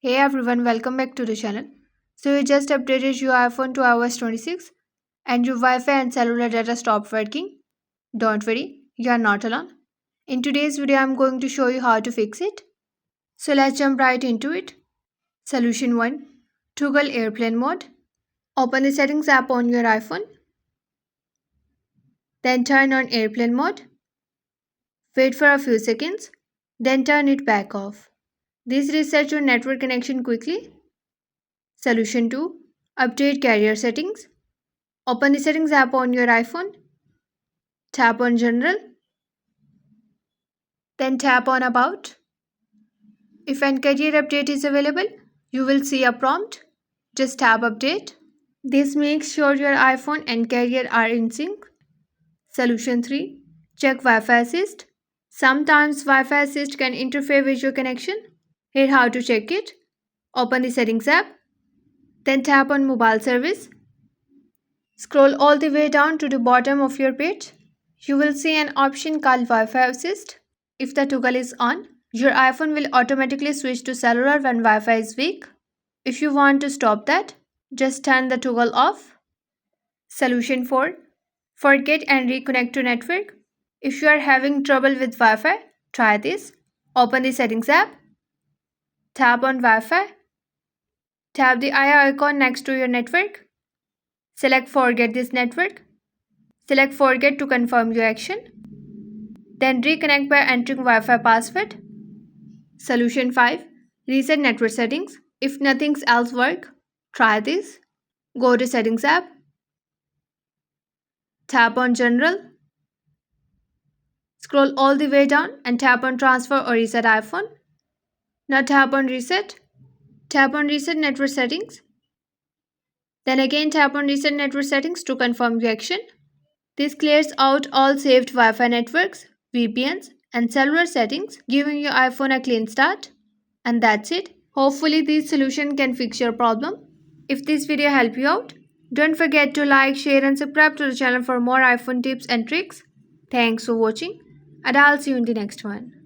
Hey everyone, welcome back to the channel. So you just updated your iPhone to iOS 26 and your Wi-Fi and cellular data stopped working. Don't worry, you are not alone. In today's video, I'm going to show you how to fix it. So let's jump right into it. Solution 1. Toggle airplane mode. Open the settings app on your iPhone. Then turn on airplane mode. Wait for a few seconds. Then turn it back off. This resets your network connection quickly. Solution 2. Update carrier settings. Open the settings app on your iPhone. Tap on General. Then tap on About. If an carrier update is available, you will see a prompt. Just tap Update. This makes sure your iPhone and carrier are in sync. Solution 3. Check Wi-Fi Assist. Sometimes Wi-Fi Assist can interfere with your connection. Here how to check it. Open the Settings app. Then tap on Mobile Service. Scroll all the way down to the bottom of your page. You will see an option called Wi-Fi Assist. If the toggle is on, your iPhone will automatically switch to cellular when Wi-Fi is weak. If you want to stop that, just turn the toggle off. Solution 4. Forget and reconnect to network. If you are having trouble with Wi-Fi, try this. Open the Settings app. Tap on Wi-Fi. Tap the eye icon next to your network. Select Forget this network. Select Forget to confirm your action. Then reconnect by entering Wi-Fi password. Solution 5. Reset network settings. If nothing else works, try this. Go to Settings app. Tap on General. Scroll all the way down and tap on Transfer or Reset iPhone. Now tap on Reset. Tap on Reset network settings. Then again tap on Reset network settings to confirm your action. This clears out all saved Wi-Fi networks, VPNs, and cellular settings, giving your iPhone a clean start. And that's it. Hopefully this solution can fix your problem. If this video helped you out, don't forget to like, share and subscribe to the channel for more iPhone tips and tricks. Thanks for watching and I'll see you in the next one.